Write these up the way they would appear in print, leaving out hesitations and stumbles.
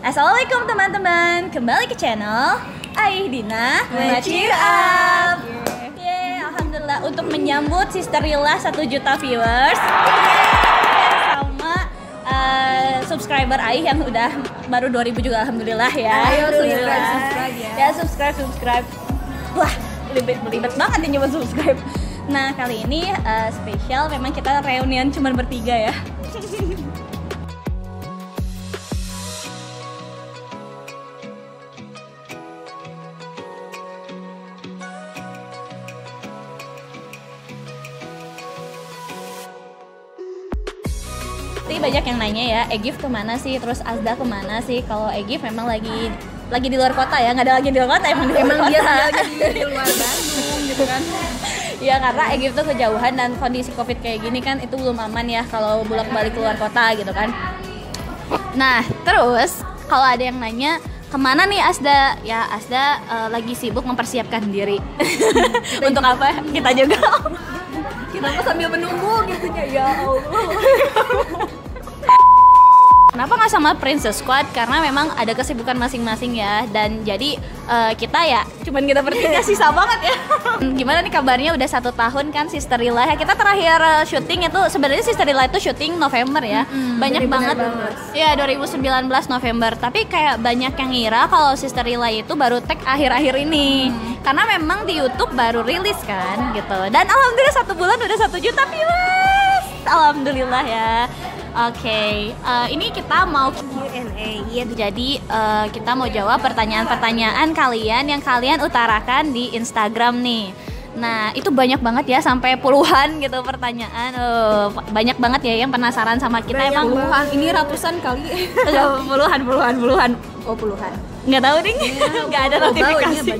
Assalamualaikum teman-teman, kembali ke channel Aih Dina Cheer Up. Alhamdulillah untuk menyambut Sister Rila 1 juta viewers sama subscriber Aih yang udah baru 2000 juga alhamdulillah ya. Ayo subscribe ya. Subscribe. Wah, belibet banget nih nyoba subscribe. Nah, kali ini spesial, memang kita reunian cuma bertiga ya. Banyak yang nanya ya, Egif kemana sih, terus Azda kemana sih? Kalau Egif memang lagi di luar kota ya, nggak ada lagi di luar kota, emang dia di luar Bandung gitu kan. Ya karena Egif tuh kejauhan dan kondisi covid kayak gini kan itu belum aman ya kalau bolak-balik keluar kota gitu kan. Nah terus kalau ada yang nanya kemana nih Azda? Ya Azda lagi sibuk mempersiapkan diri. Untuk apa? Kita juga. Kita mah sambil menunggu gitu ya Allah. Kenapa nggak sama Princess Squad? Karena memang ada kesibukan masing-masing ya. Dan jadi kita ya cuman kita bertiga sisa banget ya. Gimana nih kabarnya, udah 1 tahun kan Sister Rila ya. Kita terakhir syuting itu sebenarnya Sister Rila itu syuting November ya. Banyak banget. Ya 2019 November. Tapi kayak banyak yang ngira kalau Sister Rila itu baru tag akhir-akhir ini. Karena memang di YouTube baru rilis kan gitu. Dan alhamdulillah 1 bulan udah 1 juta viewers. Alhamdulillah ya. Oke, ini kita mau Q&A ya. Jadi kita mau jawab pertanyaan-pertanyaan kalian yang kalian utarakan di Instagram nih. Nah itu banyak banget ya, sampai puluhan gitu pertanyaan. Banyak banget ya yang penasaran sama kita. Banyak emang puluhan, ini ratusan kali. puluhan. Oh puluhan. Nggak tahu nih, nggak ada notifikasi.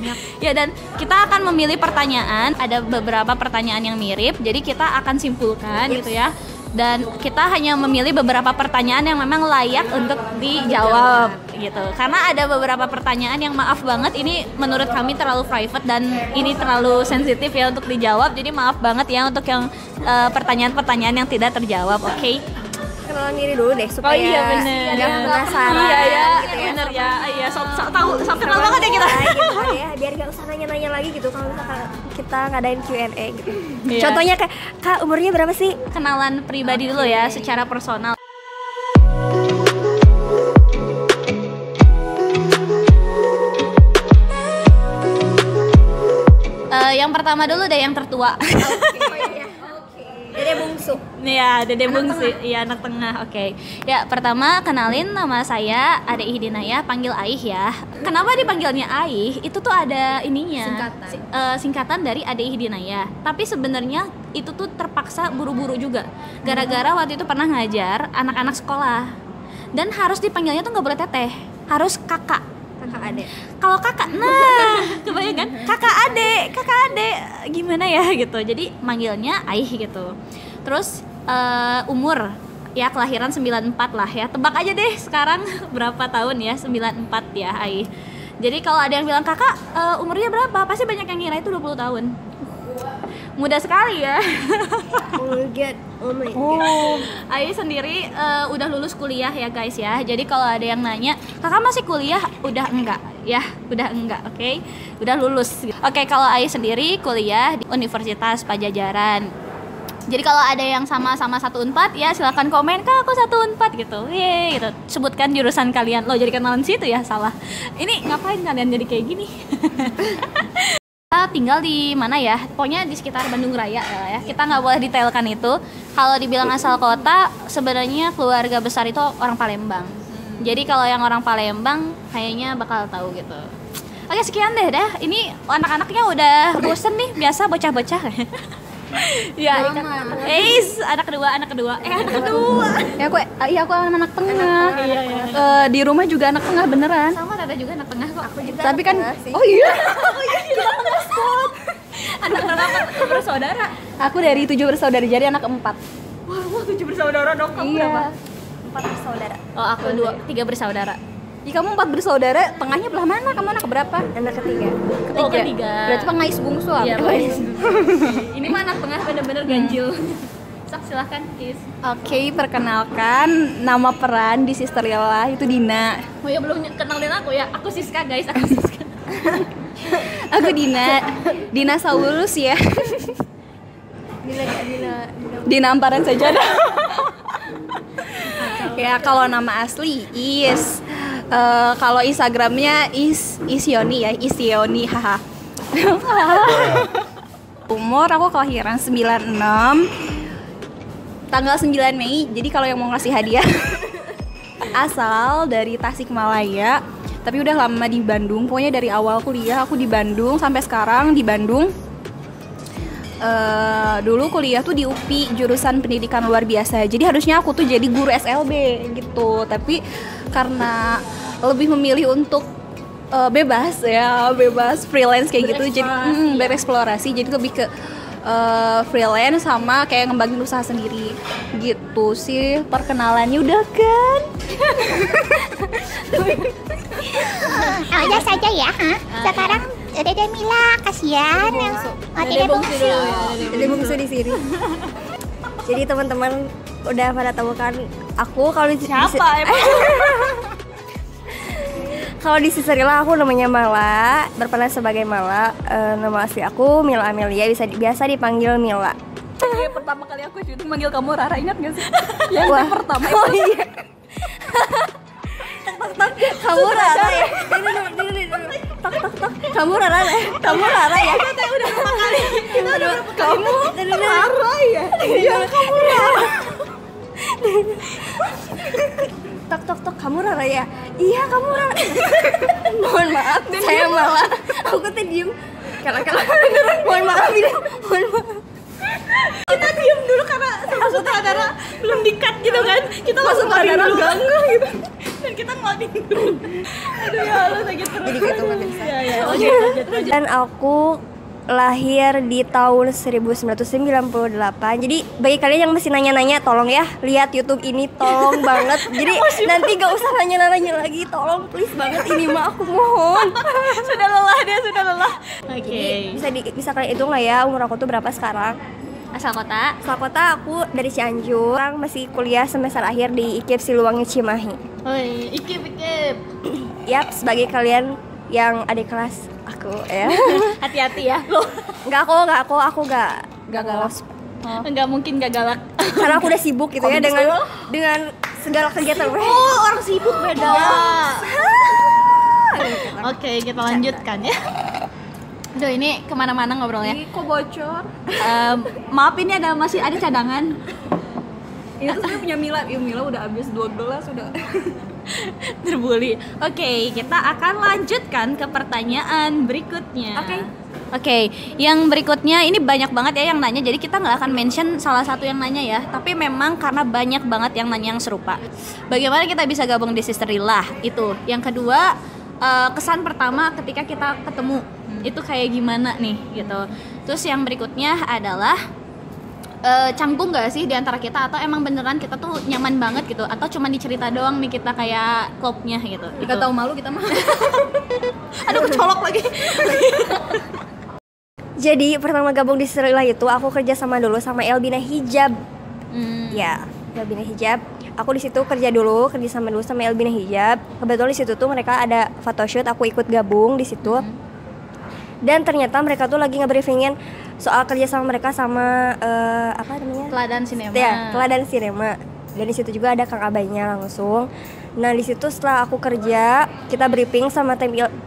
Ya dan kita akan memilih pertanyaan. Ada beberapa pertanyaan yang mirip, jadi kita akan simpulkan gitu ya. Dan kita hanya memilih beberapa pertanyaan yang memang layak untuk dijawab gitu. Karena ada beberapa pertanyaan yang maaf banget ini menurut kami terlalu private dan ini terlalu sensitif ya untuk dijawab. Jadi maaf banget ya untuk yang pertanyaan-pertanyaan yang tidak terjawab. Oke. Kenalan diri dulu deh supaya jangan penasaran. Iya gitu ya. bener ya. Iya sok kenal banget ya kita. Gitu kan ya, biar gak usah nanya-nanya lagi gitu kalau misalkan kita ngadain Q&A gitu. Iya. Contohnya kayak, Kak umurnya berapa sih? Kenalan pribadi dulu ya secara personal. Yang pertama dulu deh, yang tertua. Dede bungsu. Iya, Dede bungsu. Iya, anak tengah. Oke. Ya, pertama kenalin, nama saya Ade Ihdinaya, panggil Aih ya. Kenapa dipanggilnya Aih? Itu tuh ada ininya. Singkatan dari Ade Ihdinaya. Tapi sebenarnya itu tuh terpaksa buru-buru juga. Gara-gara waktu itu pernah ngajar anak-anak sekolah. Dan harus dipanggilnya tuh nggak boleh teteh, harus kakak. Kakak Ade. Kalau kakak, nah kebayang kan? Kakak ade, gimana ya gitu. Jadi manggilnya Aih gitu. Terus umur ya kelahiran 94 lah ya. Tebak aja deh sekarang berapa tahun ya? 94 ya Aih. Jadi kalau ada yang bilang kakak umurnya berapa? Pasti banyak yang ngira itu 20 tahun. Muda sekali ya. Oh my god. Aih sendiri udah lulus kuliah ya guys ya. Jadi kalau ada yang nanya, kakak masih kuliah? Udah enggak ya, udah enggak, oke? Udah lulus. Oke, kalau Aih sendiri kuliah di Universitas Pajajaran. Jadi kalau ada yang sama-sama 1 Unpad ya silakan komen, kak aku 1 Unpad gitu. Yeay gitu. Sebutkan jurusan kalian. Lo jadi kenalan situ ya, salah. Ini ngapain kalian jadi kayak gini? Tinggal di mana ya? Pokoknya di sekitar Bandung Raya ya. Kita nggak boleh detailkan itu. Kalau dibilang asal kota, sebenarnya keluarga besar itu orang Palembang. Jadi kalau yang orang Palembang kayaknya bakal tahu gitu. Oke, sekian deh dah. Ini anak-anaknya udah bosen nih, biasa bocah-bocah. Ya, anak kedua. Ya aku anak tengah. Iya. Di rumah juga anak tengah beneran. Sama Tata juga anak tengah kok. Aku juga. Tapi kan oh iya. Anak berapa bersaudara? Aku dari 7 bersaudara, jadi anak 4. Wah, 7 bersaudara dong. Kamu berapa? 4 bersaudara. Oh, aku 3 bersaudara. Kamu 4 bersaudara, tengahnya belah mana? Kamu anak keberapa? Anak ketiga. Oh, ketiga. Berarti pengais bungsu. Iya, ini mah anak tengah bener-bener ganjil. Sok silahkan Is. Oke, perkenalkan nama peran di Sister Lila itu Dina. Oh ya belum kenalin aku ya. Aku Siska guys, aku Siska. Aku Dina Saulus ya. Dina Amparan saja. Ya kalau nama asli Is. Kalau Instagramnya Isyoni ya, Isyoni haha. Umur aku kelahiran 96 tanggal 9 Mei. Jadi kalau yang mau ngasih hadiah asal dari Tasikmalaya, tapi udah lama di Bandung. Pokoknya dari awal kuliah aku di Bandung sampai sekarang di Bandung. Dulu kuliah tuh di UPI jurusan pendidikan luar biasa. Jadi harusnya aku tuh jadi guru SLB gitu. Tapi karena lebih memilih untuk bebas freelance kayak gitu, jadi bereksplorasi, jadi lebih ke freelance sama kayak ngembangin usaha sendiri gitu sih. Perkenalannya udah kan? Aja saja ya, sekarang Dede Mila kasihan yang Dede Bungsu. Dede Bungsu di sini. Jadi teman-teman udah pada tahu kan aku kalau Siapa emang? Kalau di Sister Lila aku namanya Mala, berperan sebagai Mala. Nama asli aku Mila Amelia, biasa dipanggil Mila. Pertama kali aku syuting manggil kamu Rara, ingat gak sih? Yang Wah. pertama Oh itu. iya. Kamu Rara ya? Kamu Rara ya? Kamu Rara ya? Kita udah berapa kali? Kita udah berapa kali? Kamu Rara ya? Iya, kamu Rara. Tok, kamu Rara ya? Iya, kamu Rara. Mohon maaf, saya malah aku tuh diem. Karena mohon maaf ini, mohon maaf. Kita diem dulu karena sama sutradara belum di-cut gitu kan. Kita langsung ngeluarin dulu gitu. Dan kita ngeluarin dulu. Aduh ya Allah, sakit perut. Jadi gitu nggak bisa. Ya, lanjut. Dan aku lahir di tahun 1998. Jadi bagi kalian yang masih nanya-nanya, tolong ya lihat YouTube ini, tolong banget. Jadi nanti gak usah nanya-nanya lagi, tolong please banget ini mah, aku mohon. Sudah lelah dia, sudah lelah. Jadi bisa kalian hitung lah ya umur aku tuh berapa sekarang. Asal kota. Asal kota aku dari Cianjur. Sekarang masih kuliah semester akhir di IKIP Siliwangi Cimahi. Oi, ikip. Yap, sebagai kalian yang adik kelas aku ya. Hati-hati ya. Loh, Enggak aku gak galau. enggak mungkin gak galak. Karena aku udah sibuk gitu ya dengan segala kegiatan. Oh, orang sibuk beda. Oke, kita lanjutkan ya. Aduh, ini kemana-mana ngobrolnya. Kok bocor? Maaf, ini masih ada cadangan. Ini tuh sebenarnya punya Mila. Mila udah habis 2 gelas udah. Terbuli. Oke, kita akan lanjutkan ke pertanyaan berikutnya. Oke, yang berikutnya ini banyak banget ya yang nanya. Jadi kita nggak akan mention salah satu yang nanya ya. Tapi memang karena banyak banget yang nanya yang serupa. Bagaimana kita bisa gabung di Sister Lila? Itu. Yang kedua, kesan pertama ketika kita ketemu itu kayak gimana nih gitu. Terus yang berikutnya adalah canggung gak sih di antara kita, atau emang beneran kita tuh nyaman banget gitu, atau cuma dicerita doang nih kita kayak klubnya gitu. Gak tahu malu kita mah. Aduh, kecolok lagi. Jadi pertama gabung di Sister Lila itu aku kerja sama dulu sama Elbina Hijab. Ya, Elbina Hijab. Aku di situ kerja sama dulu sama Elbina Hijab. Kebetulan di situ tuh mereka ada photoshoot, aku ikut gabung di situ. Dan ternyata mereka tuh lagi nge-briefingin soal kerja sama mereka sama apa namanya? Teladan Sinema. Ya, Teladan Sinema. Dan di situ juga ada Kang Abaynya langsung. Nah, di situ setelah aku kerja, kita briefing sama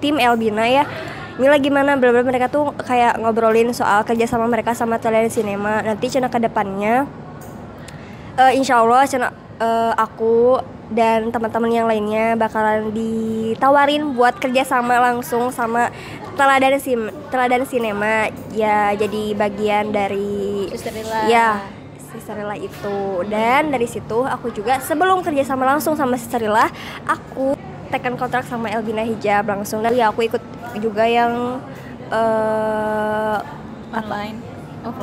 tim Elbina ya. Mila gimana? Bener-bener mereka tuh kayak ngobrolin soal kerja sama mereka sama Teladan Sinema. Nanti cina ke depannya insya Allah cina aku dan teman-teman yang lainnya bakalan ditawarin buat kerja sama langsung sama Teladan Sinema ya, jadi bagian dari Sister Lila. Ya, Sister Lila itu. Dan dari situ aku juga sebelum kerja sama langsung sama Sister Lila, aku tekan kontrak sama Elbina Hijab langsung. Dan ya aku ikut juga yang Offline. Oh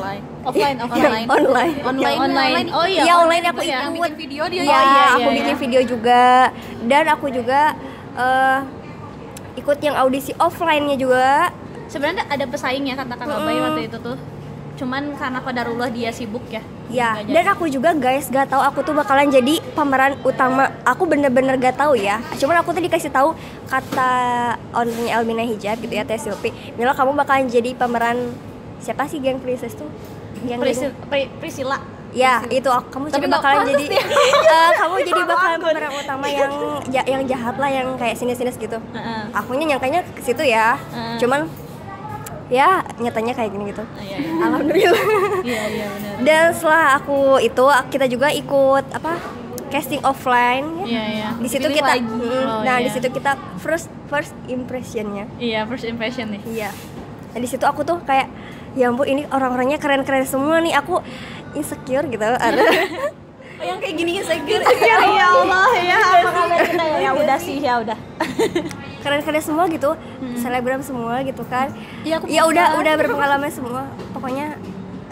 iya. Ya, online aku ya. ikut. Bikin video dia. Ya, aku iya. bikin video juga. Dan aku juga ikut yang audisi offline-nya juga. Sebenarnya ada pesaing ya kata Kang Abay waktu itu tuh. cuman karena qadarullah dia sibuk ya. Ya, Nggak jadi. dan aku juga guys gak tahu aku tuh bakalan jadi pemeran utama. Aku bener-bener gak tahu ya. Cuman aku tuh dikasih tahu kata ownernya Elmina Hijab gitu ya, Teh Silpi. Mila kamu bakalan jadi pemeran siapa sih geng Princess tuh? Priscilla. Ya, itu kamu Tapi jadi nggak bakalan pantas jadi kamu jadi bakalan pemeran utama yang jahat lah, yang kayak sinis-sinis gitu. Akunya nyangkanya ke situ ya. Cuman ya nyatanya kayak gini gitu. Iya. Alhamdulillah. Iya benar. Dan setelah aku itu kita juga ikut apa? Casting offline ya. Iya. Di situ Pilih kita lagi. Oh, di iya. situ kita first impressionnya. Iya, first impression nih. Iya. Nah, di situ aku tuh kayak ya ampun ini orang-orangnya keren-keren semua nih, aku insecure gitu. Ada Yang kayak gini insecure. Ya Allah ya. Ya udah sih, ya udah. keren-keren semua gitu, selebgram semua gitu kan. Iya, aku Ya pernah. udah berpengalaman semua. Pokoknya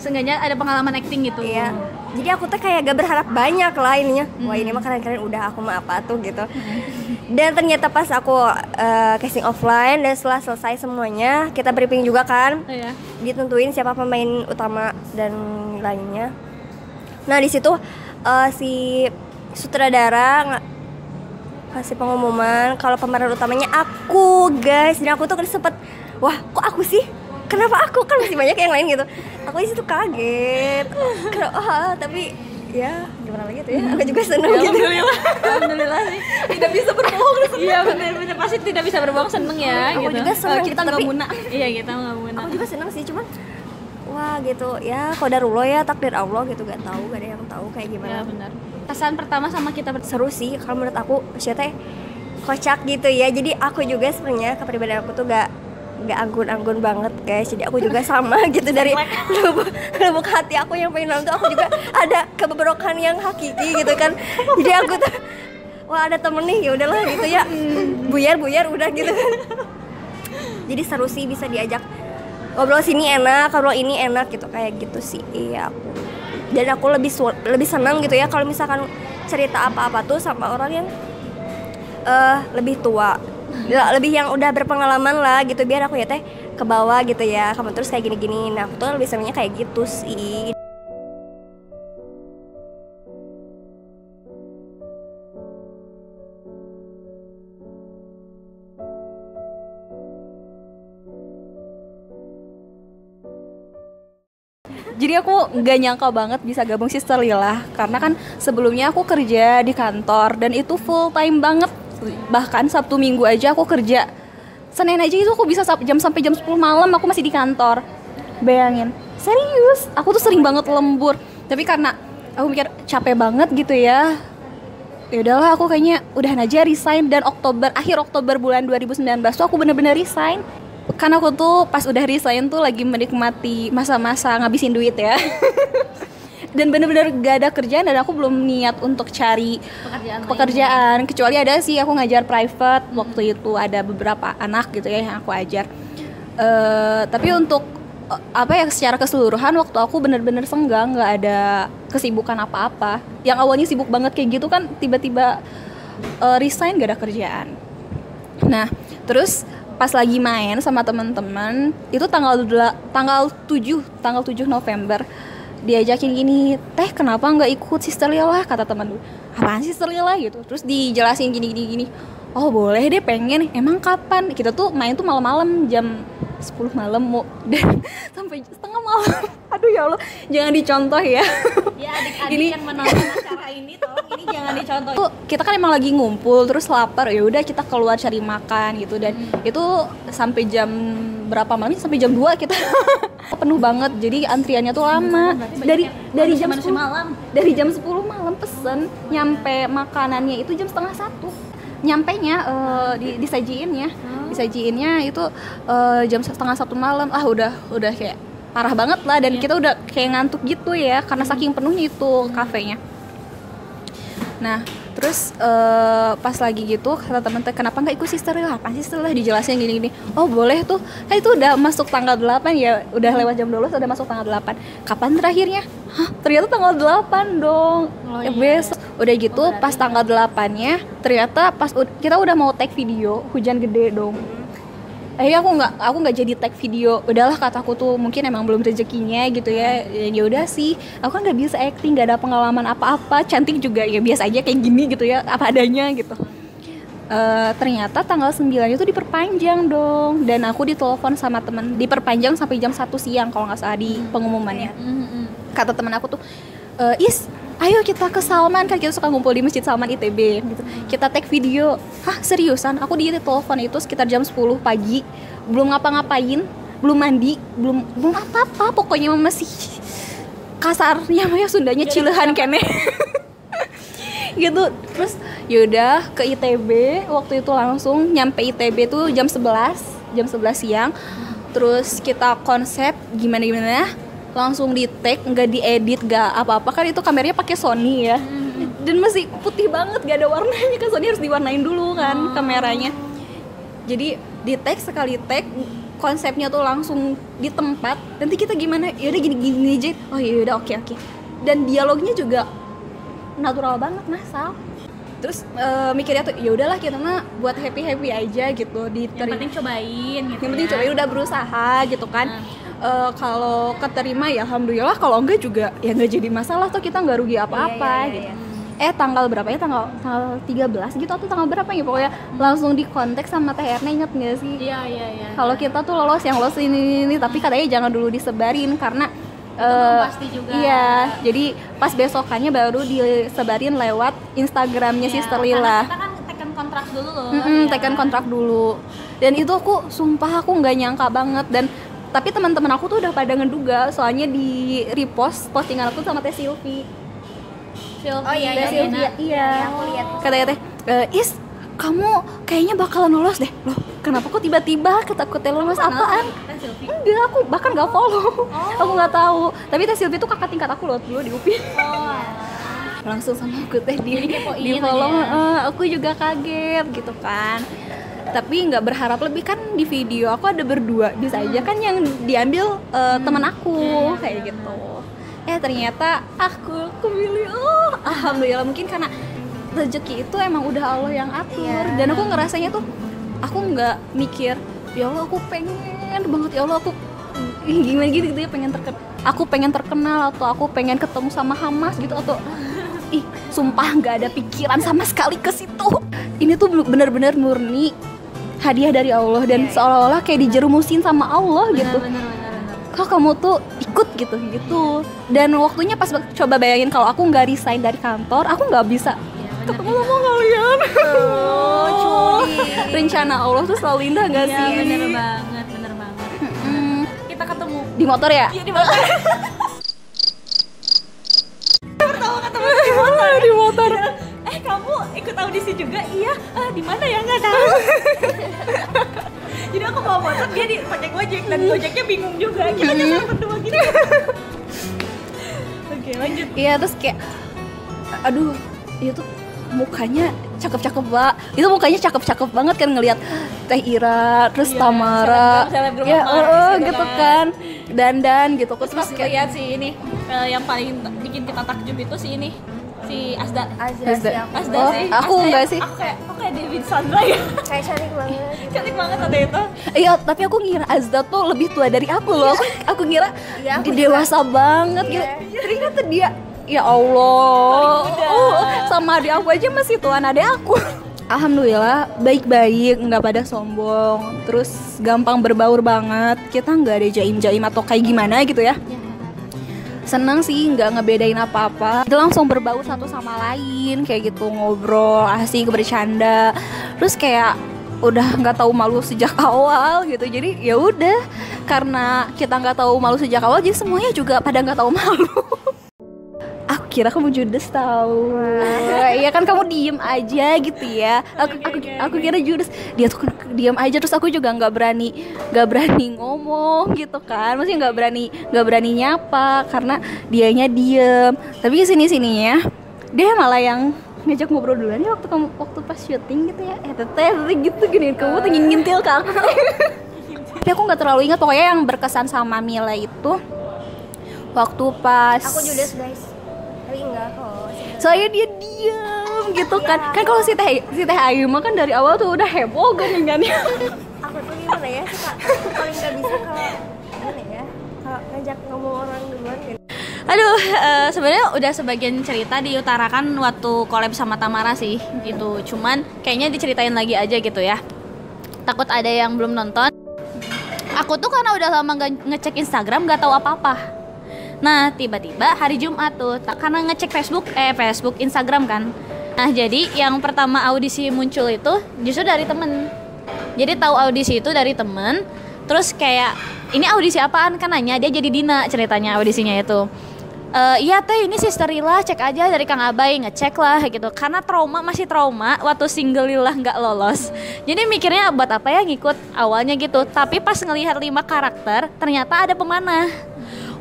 Seenggaknya ada pengalaman acting gitu. iya. Jadi aku tuh kayak gak berharap banyak lah ininya. Wah ini mah keren-keren, udah aku mah apa tuh gitu. Dan ternyata pas aku casting offline dan setelah selesai semuanya, kita briefing juga kan. Iya. Ditentuin siapa pemain utama dan lainnya. Nah di situ si sutradara kasih pengumuman kalau pemeran utamanya aku guys. Dan aku tuh kan sempet wah kok aku sih, kenapa aku, kan masih banyak yang lain gitu. Aku di situ kaget. Tapi ya gimana lagi tuh ya, aku juga seneng gitu. Alhamdulillah sih. Tidak bisa berbohong. Iya benar pasti tidak bisa berbohong, seneng ya. Aku gitu. juga seneng Kita gitu, nggak tapi- muna. Iya kita nggak muna. Aku juga seneng sih, cuman wah gitu ya, qadarullah ya, takdir Allah gitu, gak tahu, gak ada yang tahu kayak Ya gimana. benar. Kesan pertama sama kita Seru sih kalau menurut aku, maksudnya teh kocak gitu ya. Jadi aku juga sebenarnya kepribadian aku tuh gak anggun-anggun banget guys. Jadi aku juga sama gitu, dari lubuk hati aku yang pengen nonton, aku juga ada kebobrokan yang hakiki gitu kan. Jadi aku tuh wah ada temen nih, ya udahlah gitu ya, buyar udah gitu kan. Jadi seru sih, bisa diajak ngobrol sini enak, ngobrol ini enak gitu, kayak gitu sih. Iya aku. Dan aku lebih senang gitu ya kalau misalkan cerita apa-apa tuh sama orang yang lebih tua, lebih yang udah berpengalaman lah gitu, biar aku ya teh ke bawah gitu ya, kamu terus kayak gini-gini. Nah aku tuh lebih senangnya kayak gitu sih. Jadi aku nggak nyangka banget bisa gabung Sister Lila, karena kan sebelumnya aku kerja di kantor dan itu full time banget. Bahkan Sabtu Minggu aja aku kerja. Senin aja itu aku bisa sampai jam 10 malam aku masih di kantor. Bayangin. Serius, aku tuh sering banget lembur. Tapi karena aku mikir capek banget gitu ya. Ya udahlah, aku kayaknya udahan aja resign, dan akhir Oktober bulan 2019 tuh aku bener-bener resign. Karena aku tuh pas udah resign tuh lagi menikmati masa-masa ngabisin duit ya. Dan bener-bener gak ada kerjaan, dan aku belum niat untuk cari pekerjaan. Kecuali ada sih, aku ngajar private waktu itu, ada beberapa anak gitu ya yang aku ajar. Tapi untuk secara keseluruhan waktu aku bener-bener senggang, nggak ada kesibukan apa-apa. Yang awalnya sibuk banget kayak gitu kan, tiba-tiba resign, gak ada kerjaan. Nah terus pas lagi main sama teman-teman itu tanggal 7 November diajakin gini, teh kenapa nggak ikut Sister Lila, kata teman dulu. Apaan Sister Lila gitu, terus dijelasin gini. Oh boleh deh, pengen. Emang kapan? Kita tuh main tuh malam-malam, jam 10 malam mau dan sampai setengah malam. Aduh ya Allah, jangan dicontoh ya. Ya adik-adik yang menonton acara ini, tolong ini jangan dicontoh. Tuh, kita kan emang lagi ngumpul terus lapar, ya udah kita keluar cari makan gitu, dan itu sampai jam berapa malam? Sampai jam 2 kita penuh banget. Jadi antriannya tuh lama. Dari jam 10 malam. Dari jam 10 malam pesen, nyampe makanannya itu jam setengah 1. Nyampenya disajiinnya itu jam setengah 1 malam. Udah kayak parah banget lah, dan kita udah kayak ngantuk gitu ya karena saking penuhnya itu kafenya. Nah terus pas lagi gitu kata temen teh, kenapa nggak ikut Sister Lila? Apa sih Sister Lila? Dijelasin gini-gini. Oh boleh tuh, kan itu udah masuk tanggal 8 ya, udah lewat jam 12 udah masuk tanggal 8. Kapan terakhirnya? Hah, ternyata tanggal 8 dong. Besok. Udah gitu pas tanggal 8-nya ternyata pas kita udah mau take video, hujan gede dong. aku nggak jadi tag video. Udahlah kataku tuh mungkin emang belum rezekinya gitu ya. Ya udah sih, aku kan nggak bisa acting, nggak ada pengalaman apa-apa, cantik juga ya biasa aja kayak gini gitu ya, apa adanya gitu. Ternyata tanggal 9 itu diperpanjang dong, dan aku ditelepon sama temen, diperpanjang sampai jam 1 siang kalau nggak salah di pengumumannya. Kata temen aku tuh, Is, ayo kita ke Salman, kan kita suka ngumpul di Masjid Salman ITB gitu. Kita take video. Hah, seriusan? Aku ditelepon itu sekitar jam 10 pagi, belum ngapa-ngapain, belum mandi, belum apa-apa, pokoknya masih kasarnya mah Sundanya cilehan kene. Gitu. Terus yaudah ke ITB, waktu itu langsung nyampe ITB tuh jam 11 siang. Terus kita konsep gimana langsung di take, nggak diedit, nggak apa-apa, kan itu kameranya pakai Sony ya, dan masih putih banget, gak ada warnanya kan, Sony harus diwarnain dulu kan kameranya. Jadi di take, sekali take konsepnya tuh langsung di tempat, nanti kita gimana, yaudah gini aja, oh yaudah oke. Dan dialognya juga natural banget Sal. Terus mikirnya tuh ya udahlah kita mah buat happy aja gitu, yang penting cobain gitu. Yang penting cobain, udah berusaha gitu kan. Kalau keterima ya alhamdulillah, kalau enggak juga ya nggak jadi masalah, tuh kita nggak rugi apa-apa gitu. Tanggal berapa ya, tanggal 13 gitu atau tanggal berapa ya, pokoknya langsung di kontak sama Teh Erna, inget nggak sih? Iya. Kalau kita tuh lolos ini, tapi katanya jangan dulu disebarin karena pasti juga. Iya, jadi pas besokannya baru disebarin lewat Instagramnya Sister Lila. Kita kan tekan kontrak dulu loh. Tekan kontrak dulu. Dan itu aku sumpah aku nggak nyangka banget, dan tapi teman-teman aku tuh udah pada ngeduga, soalnya di repost postingan aku sama Teh Silvi. Oh iya, Iya. Aku lihat. Katanya Teh, Is, kamu kayaknya bakalan lolos deh. Loh, kenapa kok tiba-tiba ketaku Teh lolos apaan? Enggak, aku bahkan nggak follow. Aku nggak tahu. Tapi Teh Silvi tuh kakak tingkat aku loh dulu di UPI. Langsung sama aku Teh di follow. Aku juga kaget gitu kan. Tapi nggak berharap lebih, kan di video aku ada berdua, bisa aja kan yang diambil teman aku kayak gitu. Ternyata aku pilih. Alhamdulillah, mungkin karena rezeki itu emang udah Allah yang atur. Dan aku ngerasanya tuh aku nggak mikir ya Allah aku pengen banget, ya Allah aku gimana gitu ya, aku pengen terkenal atau aku pengen ketemu sama Hamas gitu, atau sumpah nggak ada pikiran sama sekali ke situ. Ini tuh benar-benar murni hadiah dari Allah, dan seolah-olah kayak dijerumusin sama Allah gitu. Bener. Kok kamu tuh ikut gitu. Dan waktunya pas coba bayangin kalau aku nggak resign dari kantor, aku nggak bisa ketemu sama kalian. Rencana Allah tuh selalu indah nggak sih? Bener banget. Kita ketemu di motor ya? Iya, di motor. Pertama ketemu Di motor. Kamu ikut audisi juga? Iya. Di mana ya, nggak tahu. Jadi aku bawa motor, dia pakai Gojek, dan Gojeknya bingung juga. Kita nyasar berdua gitu. Oke, lanjut. Iya, terus kayak aduh, itu mukanya cakep-cakep banget. Itu mukanya cakep-cakep banget kan, ngelihat Teh Ira, terus Tamara. Ya, gitu kan. Dandan gitu. Terus kayak lihat sih ini, yang paling bikin kita takjub itu si ini, si Asda sih. Aku enggak sih. Aku kayak Dewi Sandra ya. Kayak cantik banget. Cantik banget ada itu. Iya, tapi aku ngira Azda tuh lebih tua dari aku loh. Aku ngira dia dewasa banget gitu. Ternyata dia, ya Allah, sama adik aku aja masih tuan adik aku. Alhamdulillah baik-baik, nggak pada sombong, terus gampang berbaur banget. Kita nggak ada jaim-jaim atau kayak gimana gitu ya. Seneng sih, nggak ngebedain apa-apa. Kita langsung berbaur satu sama lain kayak gitu, ngobrol, asik, bercanda. Terus kayak udah nggak tahu malu sejak awal gitu. Jadi ya udah, karena kita nggak tahu malu sejak awal, jadi semuanya juga pada nggak tahu malu. Aku kira kamu judes tahu. Iya kan, kamu diem aja gitu ya. Aku kira judes. Dia tuh diem aja, terus aku juga nggak berani ngomong gitu kan. Maksudnya nggak berani nyapa karena dianya diem. Tapi sininya dia malah yang ngajak ngobrol duluan ya waktu pas syuting gitu ya. Teteh gitu gini, kamu tuh ngintil ke aku. Tapi aku nggak terlalu ingat. Pokoknya yang berkesan sama Mila itu waktu pas Aku judes guys. Tapi enggak kok. soalnya dia diam gitu kan. Kan kalau si Teh Ayu mah kan dari awal tuh udah heboh kan. Aku aku tuh gimana ya suka paling nggak bisa kalau gimana ya kalau ngajak ngomong orang duluan gitu. Aduh, sebenarnya udah sebagian cerita diutarakan waktu collab sama Tamara sih gitu. Cuman kayaknya diceritain lagi aja gitu ya. Takut ada yang belum nonton. Aku tuh karena udah lama gak ngecek Instagram gak tahu apa-apa. Nah, tiba-tiba hari Jumat tuh karena ngecek Facebook, Instagram kan. Nah, jadi yang pertama audisi muncul itu justru dari temen. Jadi tahu audisi itu dari temen. Terus kayak ini audisi apaan kan nanya, dia jadi Dina ceritanya audisinya itu. Iya teh ini Sister Lila, cek aja dari Kang Abai, ngecek lah gitu. Karena masih trauma waktu single Lila nggak lolos. Jadi mikirnya buat apa ya ngikut awalnya gitu. Tapi pas ngelihat 5 karakter ternyata ada pemanah.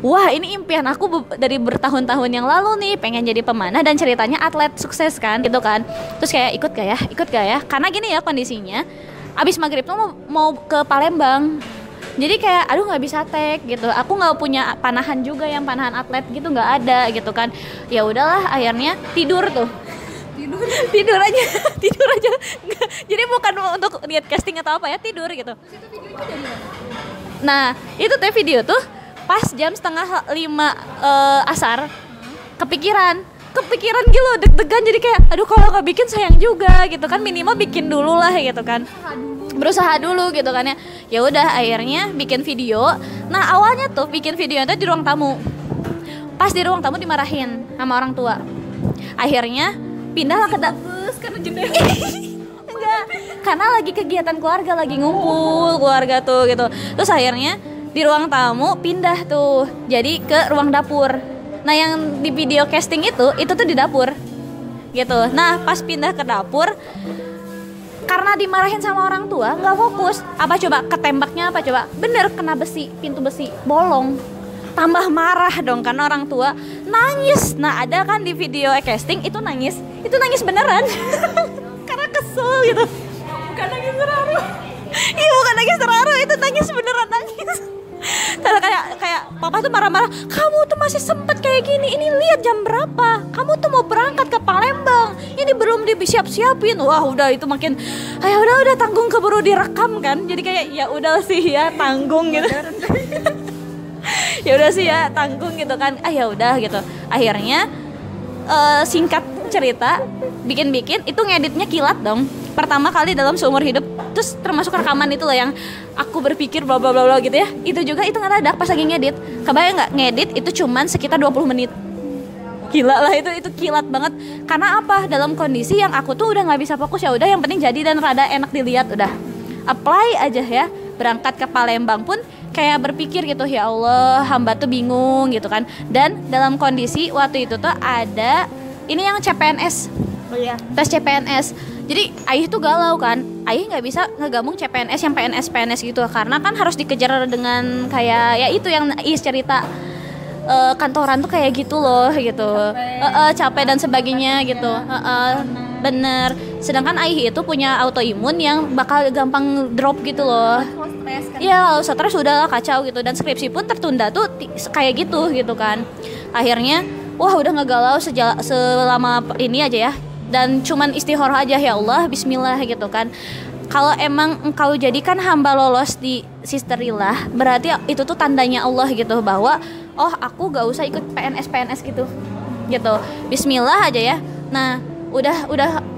Wah ini impian aku dari bertahun-tahun yang lalu nih, pengen jadi pemanah dan ceritanya atlet sukses kan gitu kan. Terus kayak ikut gak ya? Karena gini ya kondisinya, abis maghrib tuh mau ke Palembang. Jadi kayak aduh nggak bisa tag gitu, aku nggak punya panahan juga yang panahan atlet gitu, nggak ada gitu kan. Ya udahlah akhirnya tidur tidur aja nggak, jadi bukan untuk lihat casting atau apa ya, tidur gitu. Nah itu teh video tuh pas jam 4:30 asar kepikiran gitu, deg-degan, jadi kayak aduh kalau nggak bikin sayang juga gitu kan, minimal bikin dulu lah gitu kan, berusaha dulu gitu kan ya. Ya udah akhirnya bikin video. Nah awalnya tuh bikin video itu di ruang tamu, pas di ruang tamu dimarahin sama orang tua, akhirnya pindahlah ke karena jendela enggak, karena lagi kegiatan keluarga, lagi ngumpul keluarga tuh gitu. Terus akhirnya di ruang tamu pindah tuh jadi ke ruang dapur. Nah yang di video casting itu tuh di dapur gitu. Nah pas pindah ke dapur, karena dimarahin sama orang tua nggak fokus, apa coba ketembaknya apa coba, bener kena besi, pintu besi bolong, tambah marah dong karena orang tua, nangis. Nah ada kan di video casting itu nangis beneran karena kesel gitu, bukan nangis terharu. Iya bukan nangis terharu, itu nangis beneran, nangis. Karena kayak papa tuh marah-marah, kamu tuh masih sempet kayak gini, ini lihat jam berapa, kamu tuh mau berangkat ke Palembang, ini belum disiap-siapin. Wah udah itu makin udah tanggung keburu direkam kan, jadi kayak ya udah sih ya tanggung gitu. Ya udah sih ya tanggung gitu kan. Ya udah gitu. Akhirnya singkat cerita bikin itu ngeditnya kilat dong. Pertama kali dalam seumur hidup. Terus termasuk rekaman itu loh yang aku berpikir bla bla bla gitu ya. Itu juga itu nggak ada pas lagi ngedit. Kebayang nggak ngedit itu cuman sekitar 20 menit. Gila lah itu kilat banget. Karena apa? Dalam kondisi yang aku tuh udah nggak bisa fokus, ya udah yang penting jadi dan rada enak dilihat udah. Apply aja ya. Berangkat ke Palembang pun kayak berpikir gitu, ya Allah hamba tuh bingung gitu kan. Dan dalam kondisi waktu itu tuh ada ini yang CPNS. Oh iya. Tes CPNS. Jadi Aih tuh galau kan, Aih nggak bisa ngegabung CPNS yang PNS gitu, karena kan harus dikejar dengan kayak ya itu yang Aih cerita, kantoran tuh kayak gitu loh gitu, capek dan sebagainya gitu, bener. Sedangkan Aih itu punya autoimun yang bakal gampang drop gitu loh. Iya, kalau stres udah kacau gitu, dan skripsi pun tertunda tuh kayak gitu kan. Akhirnya wah udah ngegalau selama ini aja ya. Dan cuman istikharah aja, ya Allah bismillah gitu kan. Kalau emang engkau jadikan hamba lolos di Sister Lila, berarti itu tuh tandanya Allah gitu, bahwa oh aku gak usah ikut PNS gitu bismillah aja ya. Nah udah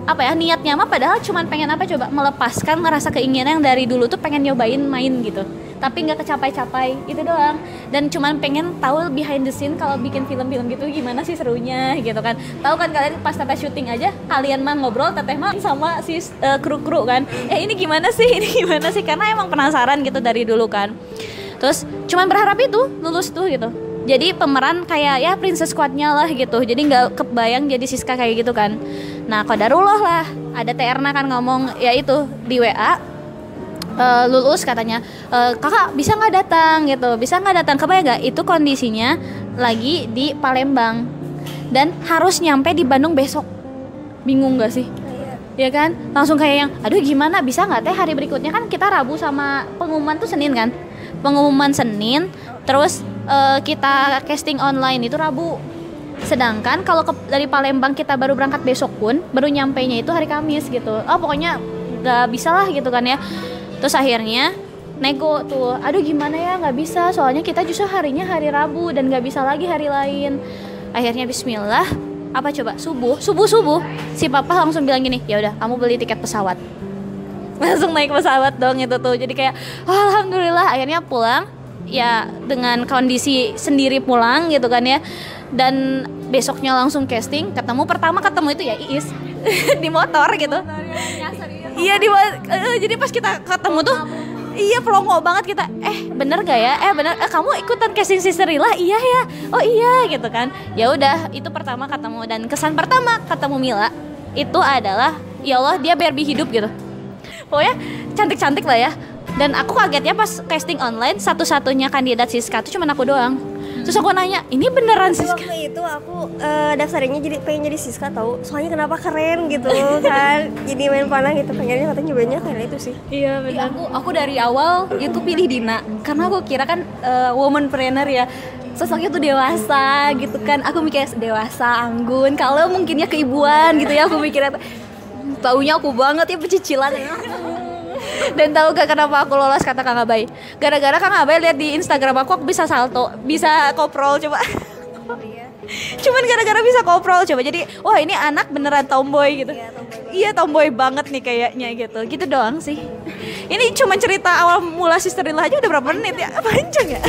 apa ya, niatnya mah padahal cuman pengen apa coba, melepaskan ngerasa keinginan yang dari dulu tuh pengen nyobain main gitu, tapi nggak kecapai itu doang. Dan cuman pengen tahu behind the scene kalau bikin film-film gitu gimana sih serunya gitu kan. Tahu kan kalian pas teteh syuting aja, kalian mah ngobrol, teteh mah sama si kru kan, ini gimana sih karena emang penasaran gitu dari dulu kan. Terus cuman berharap itu lulus tuh gitu, jadi pemeran kayak ya princess squad-nya lah gitu, jadi nggak kebayang jadi Siska kayak gitu kan. Nah qadarullah lah, ada Terna kan ngomong ya itu di WA, lulus katanya, kakak bisa nggak datang, kebayang nggak itu kondisinya lagi di Palembang dan harus nyampe di Bandung besok. Bingung nggak sih? Ya kan, langsung kayak yang aduh gimana, bisa nggak teh hari berikutnya, kan kita Rabu sama pengumuman tuh Senin kan, terus kita casting online itu Rabu. Sedangkan kalau dari Palembang kita baru berangkat besok pun baru nyampainya itu hari Kamis gitu. Pokoknya gak bisa lah gitu kan ya. Terus akhirnya nego tuh, aduh gimana ya, nggak bisa, soalnya kita justru harinya hari Rabu dan nggak bisa lagi hari lain. Akhirnya bismillah, apa coba, subuh si papa langsung bilang gini, ya udah kamu beli tiket pesawat. Langsung naik pesawat dong itu tuh. Jadi kayak oh, alhamdulillah akhirnya pulang ya dengan kondisi sendiri pulang gitu kan ya. Dan besoknya langsung casting, pertama ketemu itu ya Iis di motor gitu. Iya jadi pas kita ketemu tuh iya pelongo banget kita. Bener gak ya? Bener. Kamu ikutan casting Sister Rila? Iya ya. Oh iya gitu kan. Ya udah itu pertama ketemu, dan kesan pertama ketemu Mila itu adalah ya Allah dia Barbie hidup gitu. Pokoknya cantik-cantik lah ya. Dan aku kagetnya pas casting online satu-satunya kandidat Siska itu cuma aku doang. Terus aku nanya, ini beneran Siska? Waktu itu aku daftarinnya pengen jadi Siska tahu. Soalnya kenapa keren gitu kan. Jadi main panah gitu, pengennya katanya nyobainnya kayak itu sih. Iya benar. Aku dari awal itu pilih Dina karena aku kira kan womanpreneur ya. Sosoknya tuh dewasa gitu kan. Aku mikir dewasa, anggun. Kalau mungkinnya keibuan gitu ya, aku mikirnya taunya aku banget ya pecicilan. Dan tahu gak kenapa aku lolos kata Kang Abai? Gara-gara Kang Abai lihat di Instagram aku bisa salto, bisa koprol coba. Cuman gara-gara bisa koprol coba. Jadi wah ini anak beneran tomboy gitu. Iya tomboy banget nih kayaknya gitu. Gitu doang sih. Ini cuma cerita awal mula Sister Rila aja udah berapa menit ya? Panjang ya?